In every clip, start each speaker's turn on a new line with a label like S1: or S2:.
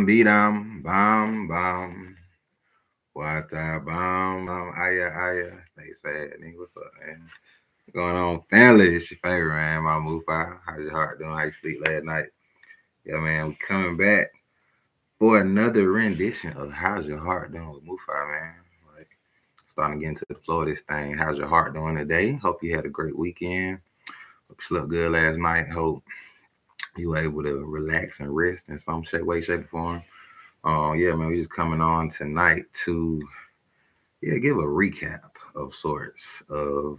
S1: be dum bum bum. What aya aya. They said, nigga, what's up, man? What's going on, family? It's your favorite man, my Mufa. How's your heart doing? How you sleep last night? Yeah, man, we coming back for another rendition of How's Your Heart Doing with Mufa, man. Like starting to get into the flow of this thing. How's your heart doing today? Hope you had a great weekend. Hope you slept good last night. Hope you were able to relax and rest in some way, shape, or form. Yeah, man, we just coming on tonight to give a recap of sorts of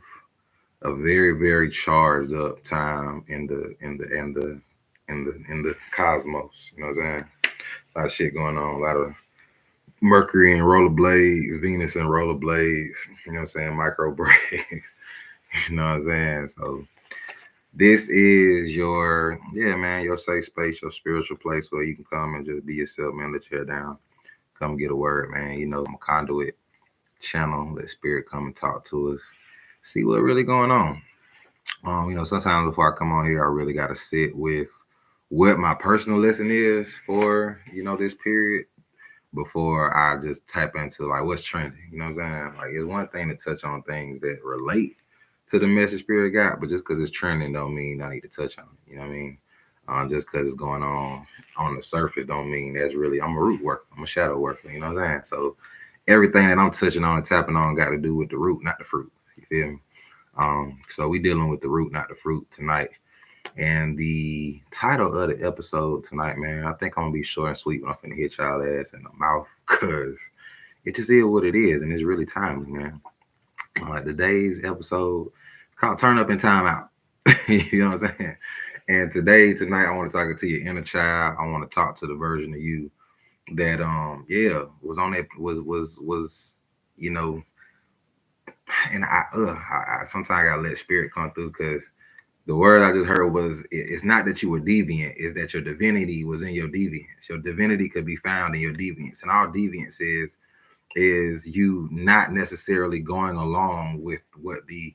S1: a very, very charged up time in the cosmos. You know what I'm saying? A lot of shit going on, a lot of Mercury and rollerblades, Venus and rollerblades, you know what I'm saying, micro braids, you know what I'm saying? So this is your, yeah, man, your safe space, your spiritual place where you can come and just be yourself, man, let your head down, come get a word, man. You know, I'm a conduit channel, let spirit come and talk to us, see what really going on. Sometimes before I come on here, I really got to sit with what my personal lesson is for, this period before I just tap into like what's trending. You know what I'm saying? Like it's one thing to touch on things that relate to the message spirit got, but just because it's trending don't mean I need to touch on it. You know what I mean? Just because it's going on the surface don't mean that's really I'm a root worker. I'm a shadow worker. You know what I'm saying? So everything that I'm touching on and tapping on got to do with the root, not the fruit. You feel me? So we dealing with the root, not the fruit tonight. And the title of the episode tonight, man, I think I'm gonna be short and sweet when I'm finna hit y'all ass in the mouth, cause it just is what it is, and it's really timely, man. Today's episode called "Turn Up in Timeout." You know what I'm saying? And tonight, I want to talk to your inner child. I want to talk to the version of you that, was on that was you know, and I sometimes I gotta let spirit come through because the word I just heard was it's not that you were deviant, it's that your divinity was in your deviance. Your divinity could be found in your deviance. And all deviance is you not necessarily going along with what the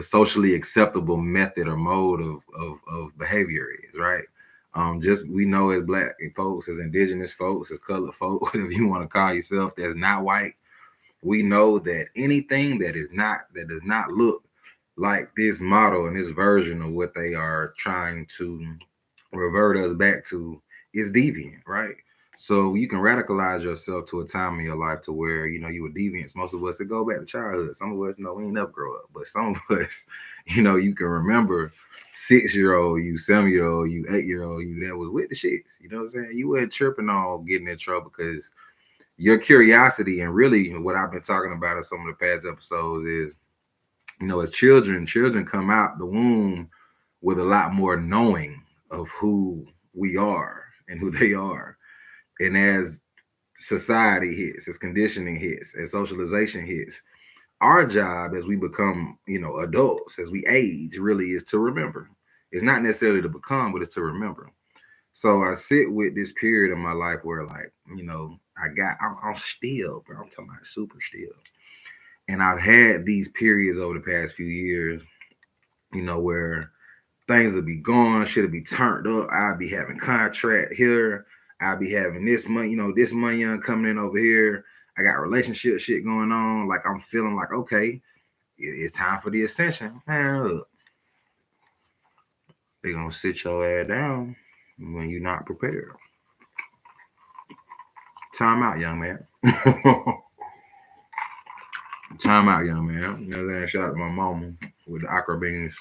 S1: socially acceptable method or mode of behavior is, right? Just we know as black folks, as indigenous folks, as colored folk, whatever you want to call yourself, that's not white, we know that anything that does not look like this model and this version of what they are trying to revert us back to is deviant, right? So you can radicalize yourself to a time in your life to where you were deviant. Most of us that go back to childhood. Some of us we ain't never grow up, but some of us, you can remember 6-year old you, 7-year old you, 8-year old you that was with the shits. You know what I'm saying? You weren't tripping on getting in trouble because your curiosity and really what I've been talking about in some of the past episodes is, as children come out the womb with a lot more knowing of who we are and who they are. And as society hits, as conditioning hits, as socialization hits, our job as we become, adults, as we age, really is to remember. It's not necessarily to become, but it's to remember. So I sit with this period of my life where, like, I'm still, bro. I'm talking about super still. And I've had these periods over the past few years, where things will be gone, shit will be turned up. I'll be having contract here. I'll be having this money, this money coming in over here. I got relationship shit going on. Like I'm feeling like, okay, it's time for the ascension. Man, look, they gonna sit your ass down when you're not prepared. Time out, young man. Time out, young man. You know what I'm saying? Shout out to my mama with the aqua beans.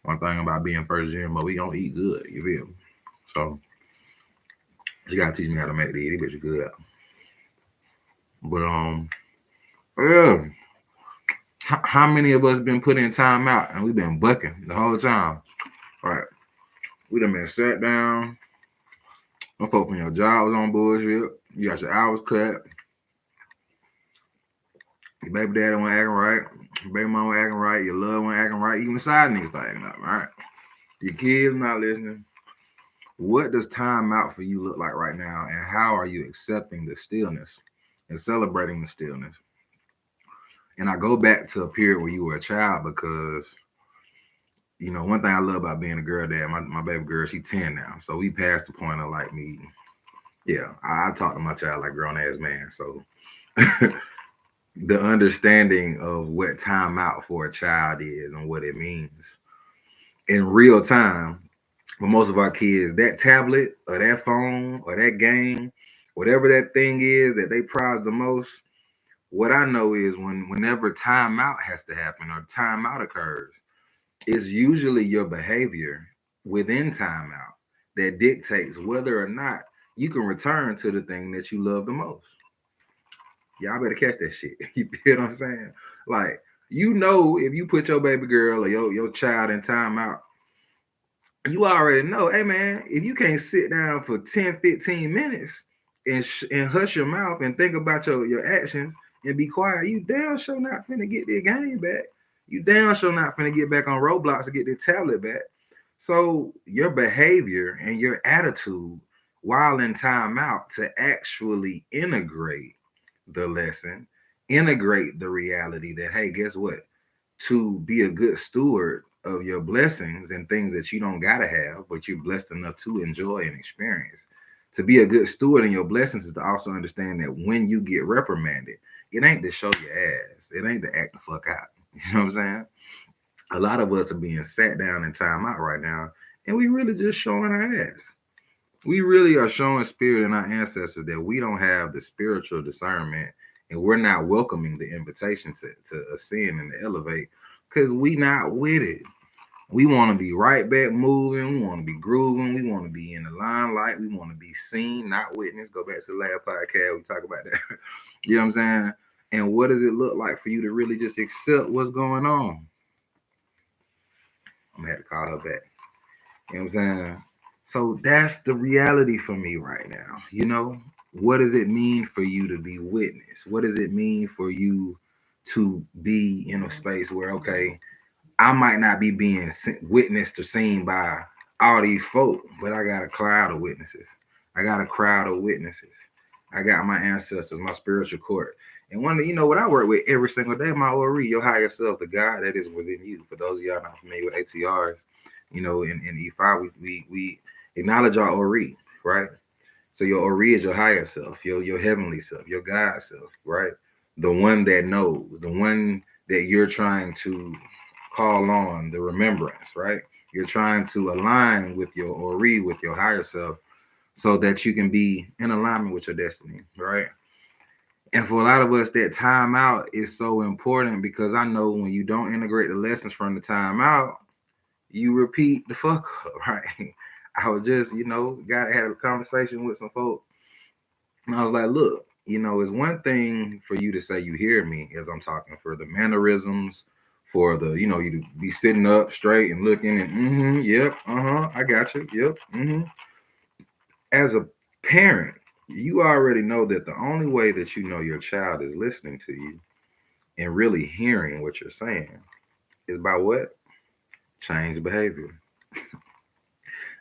S1: One thing about being first gen, but we gonna eat good, you feel me? So she gotta teach me how to make these bitches good. But yeah. How many of us been put in time out and we've been bucking the whole time? Right. We done been sat down. No folk from your job was on bullshit. You got your hours cut. Your baby daddy wasn't acting right. Your baby mama wasn't acting right. Your love wasn't acting right. Even the side niggas acting up, right? Your kids not listening. What does time out for you look like right now? And how are you accepting the stillness and celebrating the stillness? And I go back to a period where you were a child because one thing I love about being a girl dad, my baby girl, she's 10 now. So we passed the point of like me Yeah, I talk to my child like grown ass man. So the understanding of what timeout for a child is and what it means in real time for most of our kids, that tablet or that phone or that game, whatever that thing is that they prize the most, what I know is whenever timeout has to happen or timeout occurs, it's usually your behavior within timeout that dictates whether or not you can return to the thing that you love the most. Y'all better catch that shit. You feel what I'm saying? Like, if you put your baby girl or your child in timeout, you already know, hey man, if you can't sit down for 10, 15 minutes and hush your mouth and think about your actions and be quiet, you damn sure not finna get their game back. You damn sure not finna get back on Roblox to get their tablet back. So your behavior and your attitude while in timeout to actually integrate the lesson, integrate the reality that, hey, guess what? To be a good steward of your blessings and things that you don't gotta have, but you're blessed enough to enjoy and experience. To be a good steward in your blessings is to also understand that when you get reprimanded, it ain't to show your ass. It ain't to act the fuck out. You know what I'm saying? A lot of us are being sat down in timeout right now, and we really just showing our ass. We really are showing spirit in our ancestors that we don't have the spiritual discernment and we're not welcoming the invitation to ascend and to elevate because we not with it. We want to be right back moving. We want to be grooving. We want to be in the limelight. We want to be seen, not witnessed. Go back to the last podcast. We talk about that. You know what I'm saying? And what does it look like for you to really just accept what's going on? I'm going to have to call her back. You know what I'm saying? So that's the reality for me right now. What does it mean for you to be witnessed? What does it mean for you to be in a space where, okay, I might not be being witnessed or seen by all these folk, but I got a cloud of witnesses. I got a crowd of witnesses. I got my ancestors, my spiritual court. And what I work with every single day, my Ori, your higher self, the God that is within you. For those of y'all not familiar with ATRs, in E5, we acknowledge our Ori, right? So your Ori is your higher self, your heavenly self, your God self, right? The one that knows, the one that you're trying to call on, the remembrance, right? You're trying to align with your Ori, with your higher self, so that you can be in alignment with your destiny, right? And for a lot of us, that timeout is so important because I know when you don't integrate the lessons from the timeout, you repeat the fuck up, right? I was just, had a conversation with some folks, and I was like, look, it's one thing for you to say you hear me as I'm talking, for the mannerisms, for the, you to be sitting up straight and looking and, yep, I got you, yep, As a parent, you already know that the only way that you know your child is listening to you and really hearing what you're saying is by what? Change behavior.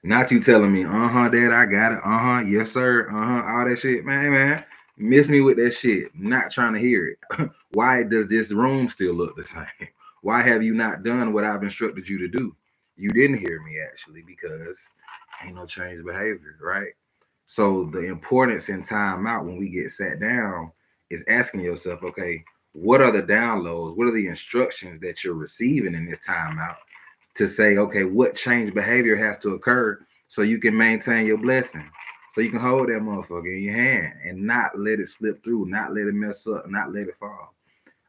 S1: Not you telling me, dad, I got it. Yes, sir. All that shit. Man, miss me with that shit. Not trying to hear it. Why does this room still look the same? Why have you not done what I've instructed you to do? You didn't hear me actually because ain't no change behavior, right? So the importance in time out when we get sat down is asking yourself, okay, what are the downloads? What are the instructions that you're receiving in this time out to say, okay, what change behavior has to occur so you can maintain your blessing, so you can hold that motherfucker in your hand and not let it slip through, not let it mess up, not let it fall.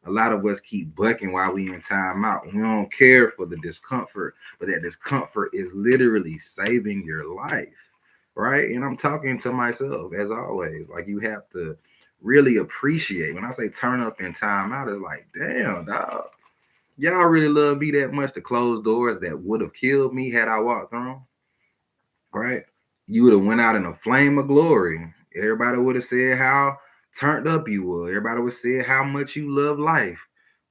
S1: A lot of us keep bucking while we in time out. We don't care for the discomfort, but that discomfort is literally saving your life, right? And I'm talking to myself as always. Like, you have to really appreciate. When I say turn up in time out, it's like, damn, dog. Y'all really love me that much to close doors that would have killed me had I walked through 'em, right? You would have went out in a flame of glory. Everybody would have said how turned up you were. Everybody would have said how much you love life.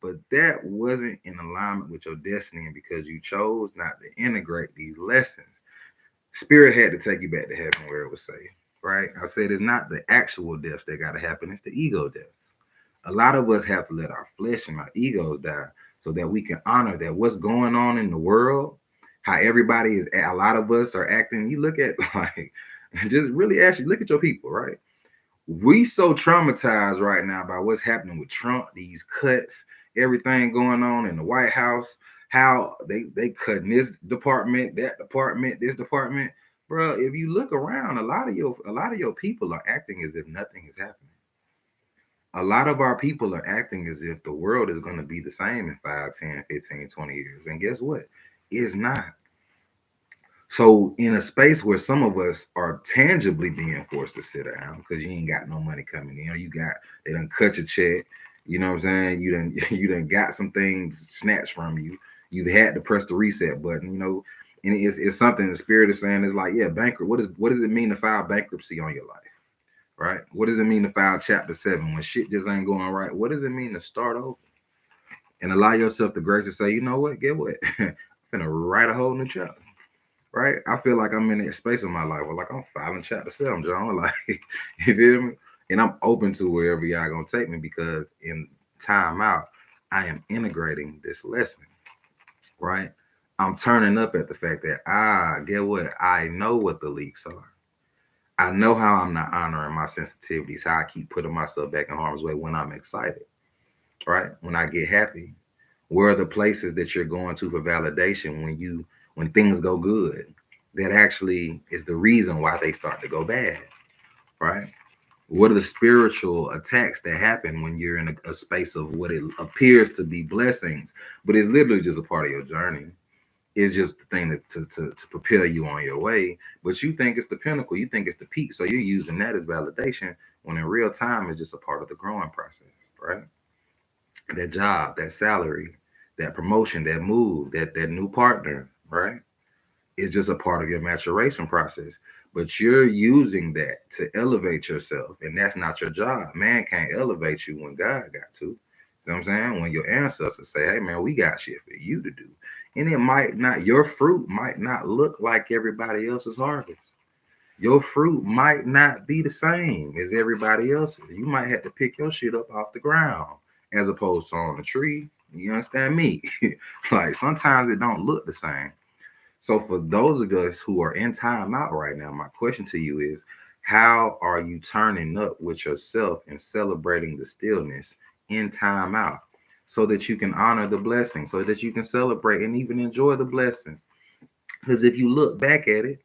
S1: But that wasn't in alignment with your destiny, and because you chose not to integrate these lessons, Spirit had to take you back to heaven where it was safe, right? I said it's not the actual deaths that got to happen, it's the ego deaths. A lot of us have to let our flesh and our egos die so that we can honor that what's going on in the world, how everybody is, a lot of us are acting. You look at like Just really actually look at your people, right? We so traumatized right now by what's happening with Trump, these cuts, everything going on in the White House, how they cutting this department, that department, this department. Bro, if you look around, a lot of your people are acting as if nothing is happening. A lot of our people are acting as if the world is going to be the same in 5, 10, 15, 20 years. And guess what? It's not. So in a space where some of us are tangibly being forced to sit down because you ain't got no money coming in, or they done cut your check, you know what I'm saying? You done got some things snatched from you. You've had to press the reset button, and it's something the spirit is saying is like, yeah, bankrupt. What does it mean to file bankruptcy on your life? Right? What does it mean to file chapter 7 when shit just ain't going right? What does it mean to start over and allow yourself the grace to say, you know what, get what? I'm gonna write a whole new chapter. Right? I feel like I'm in that space of my life where like I'm filing chapter 7, John. Like, you feel me? And I'm open to wherever y'all gonna take me because in time out, I am integrating this lesson, right? I'm turning up at the fact that get what? I know what the leaks are. I know how I'm not honoring my sensitivities, how I keep putting myself back in harm's way when I'm excited, right? When I get happy. Where are the places that you're going to for validation when things go good? That actually is the reason why they start to go bad, right? What are the spiritual attacks that happen when you're in a space of what it appears to be blessings, but it's literally just a part of your journey? It's just the thing to propel you on your way, but you think it's the pinnacle, you think it's the peak, so you're using that as validation when in real time it's just a part of the growing process, right? That job, that salary, that promotion, that move, that new partner, right? It's just a part of your maturation process. But you're using that to elevate yourself, and that's not your job. Man can't elevate you when God got to. You know what I'm saying? When your ancestors say, hey man, we got shit for you to do. And it might not, your fruit might not look like everybody else's harvest. Your fruit might not be the same as everybody else's. You might have to pick your shit up off the ground as opposed to on a tree. You understand me? Like sometimes it don't look the same. So for those of us who are in timeout right now, my question to you is, how are you turning up with yourself and celebrating the stillness in timeout so that you can honor the blessing, so that you can celebrate and even enjoy the blessing? Because if you look back at it,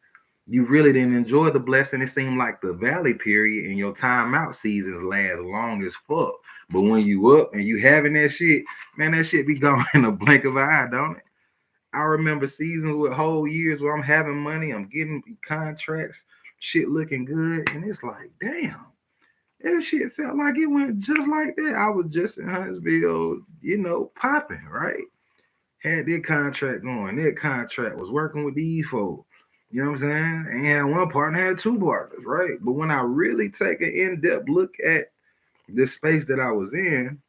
S1: you really didn't enjoy the blessing. It seemed like the valley period in your timeout seasons last long as fuck. But when you up and you having that shit, man, that shit be gone in a blink of an eye, don't it? I remember seasons with whole years where I'm having money, I'm getting contracts, shit looking good, and it's like, damn, that shit felt like it went just like that. I was just in Huntsville, popping, right? Had that contract going. That contract was working with these folks. You know what I'm saying? And had one partner, had two partners, right? But when I really take an in-depth look at the space that I was in,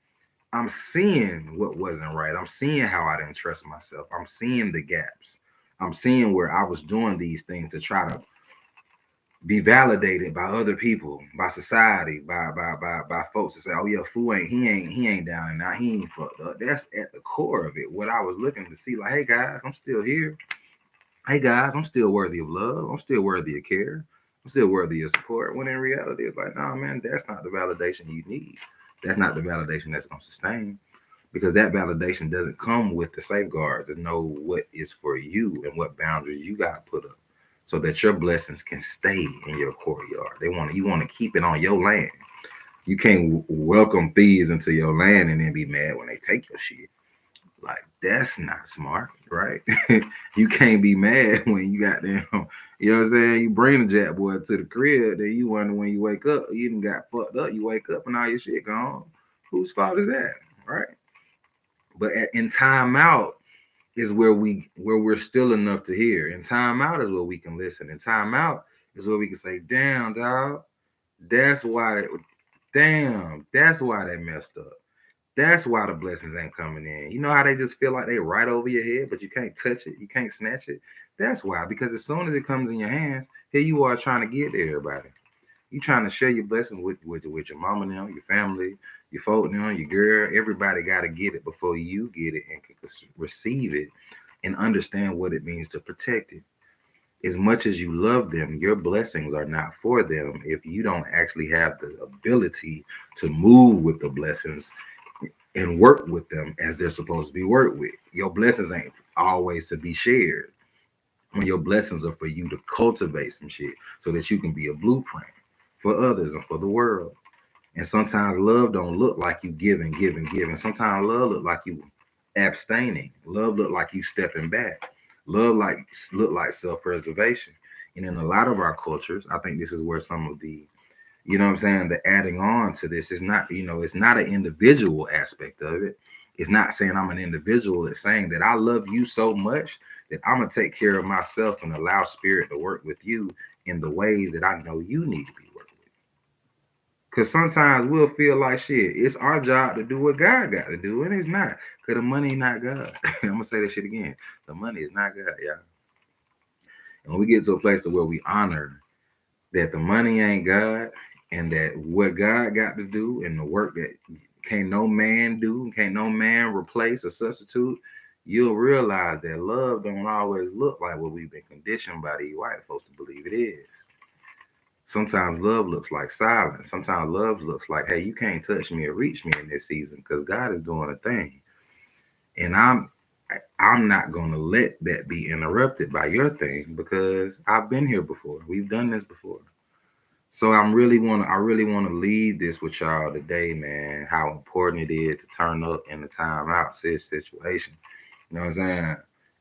S1: I'm seeing what wasn't right. I'm seeing how I didn't trust myself. I'm seeing the gaps. I'm seeing where I was doing these things to try to be validated by other people, by society, by folks to say, "Oh yeah, fool ain't down and out. He ain't fucked up." That's at the core of it. What I was looking to see, like, hey guys, I'm still here. Hey guys, I'm still worthy of love. I'm still worthy of care. I'm still worthy of support. When in reality, it's like, nah, man, that's not the validation you need. That's not the validation that's gonna sustain, because that validation doesn't come with the safeguards to know what is for you and what boundaries you got to put up so that your blessings can stay in your courtyard. You want to keep it on your land. You can't welcome thieves into your land and then be mad when they take your shit. Like, that's not smart, right? You can't be mad when you got them, you know what I'm saying? You bring the jack boy to the crib, then you wonder when you wake up, you even got fucked up, you wake up and all your shit gone. Whose fault is that, right? But in timeout is where we're still enough to hear. In timeout is where we can listen. In timeout is where we can say, "Damn, dog, that's why. That's why they messed up. That's why the blessings ain't coming in. You know how they just feel like they right over your head, but you can't touch it, you can't snatch it. That's why. Because as soon as it comes in your hands, here you are trying to get to everybody. You trying to share your blessings with your mama now, your family, your folk now, your girl. Everybody got to get it before you get it and can receive it and understand what it means to protect it. as much as you love them, your blessings are not for them if you don't actually have the ability to move with the blessings and work with them as they're supposed to be worked with. Your blessings ain't always to be shared. When your blessings are for you to cultivate some shit so that you can be a blueprint for others and for the world. And sometimes love don't look like you giving, giving, giving. Sometimes love look like you abstaining. Love look like you stepping back. Love like look like self-preservation. And in a lot of our cultures, I think this is where some of the, you know what I'm saying, the adding on to this is not, it's not an individual aspect of it. It's not saying I'm an individual. It's saying that I love you so much that I'm gonna take care of myself and allow spirit to work with you in the ways that I know you need to be worked with. Cause sometimes we'll feel like shit. It's our job to do what God got to do, and it's not. Cause the money not God. I'm gonna say that shit again. The money is not God, y'all. And when we get to a place where we honor that the money ain't God, and that what God got to do, and the work that can't no man do, can't no man replace or substitute, you'll realize that love don't always look like what we've been conditioned by these white folks to believe it is. Sometimes love looks like silence. Sometimes love looks like, hey, you can't touch me or reach me in this season because God is doing a thing. And I'm not gonna let that be interrupted by your thing because I've been here before. We've done this before. So I really wanna leave this with y'all today, man, how important it is to turn up in the timeout situation. You know what I'm saying?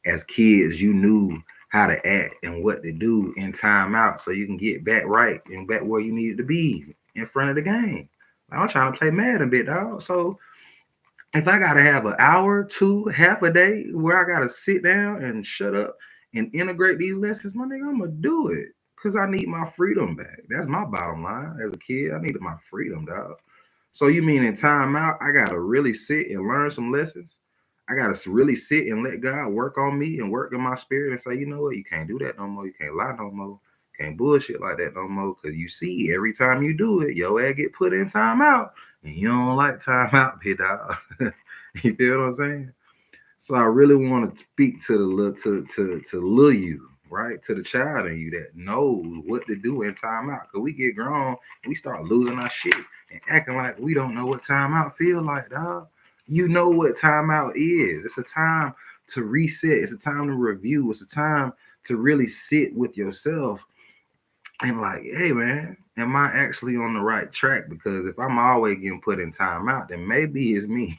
S1: As kids, you knew how to act and what to do in timeout so you can get back right and back where you needed to be in front of the game. I'm trying to play Madden a bit, dog. So if I gotta have an hour, two, half a day where I gotta sit down and shut up and integrate these lessons, my nigga, I'm gonna do it. Cause I need my freedom back. That's my bottom line. As a kid, I needed my freedom, dog. So you mean in timeout, I gotta really sit and learn some lessons? I gotta really sit and let God work on me and work in my spirit and say, you know what, you can't do that no more. You can't lie no more. Can't bullshit like that no more. Cause you see, every time you do it, your ass get put in timeout. And you don't like timeout, big dog. You feel what I'm saying? So I really want to speak to the little to little you, right? To the child in you that knows what to do in timeout. Cause we get grown, we start losing our shit and acting like we don't know what timeout feel like, dog. You know what timeout is. It's a time to reset. It's a time to review. It's a time to really sit with yourself and like, hey man, am I actually on the right track? Because if I'm always getting put in timeout, then maybe it's me.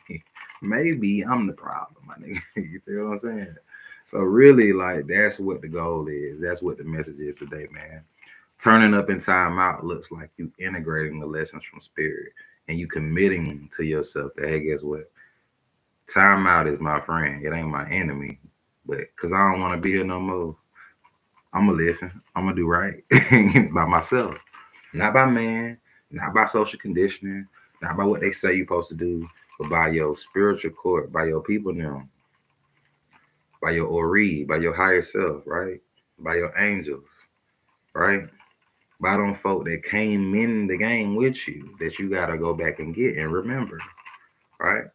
S1: Maybe I'm the problem, my nigga. You feel what I'm saying? So really, like that's what the goal is. That's what the message is today, man. Turning up in timeout looks like you integrating the lessons from spirit and you committing to yourself that hey, guess what? Timeout is my friend. It ain't my enemy. But cause I don't want to be here no more. I'm gonna listen. I'm gonna do right by myself, not by man, not by social conditioning, not by what they say you're supposed to do, but by your spiritual court, by your people now, by your ori, by your higher self, right? By your angels, right? By them folk that came in the game with you that you gotta go back and get and remember, right?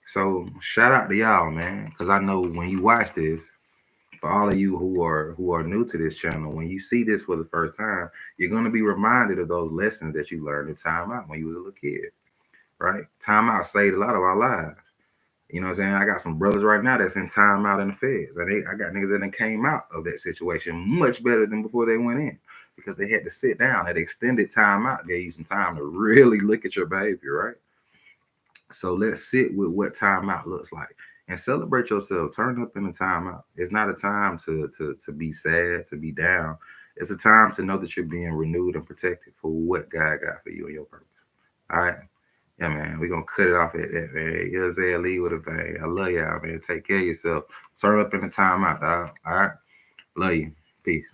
S1: So shout out to y'all, man, because I know when you watch this, for all of you who are new to this channel, when you see this for the first time, you're gonna be reminded of those lessons that you learned in timeout when you was a little kid, right? Timeout saved a lot of our lives. You know what I'm saying? I got some brothers right now that's in timeout in the feds, and I got niggas that done came out of that situation much better than before they went in because they had to sit down. That extended timeout gave you some time to really look at your behavior, right? So let's sit with what timeout looks like and celebrate yourself. Turn up in a timeout. It's not a time to be sad, to be down. It's a time to know that you're being renewed and protected for what God got for you and your purpose. All right. Yeah, man. We're gonna cut it off at that, man. You know what I'm saying? Leave with a bang. I love y'all, man. Take care of yourself. Turn up in the timeout, dog. All right. Love you. Peace.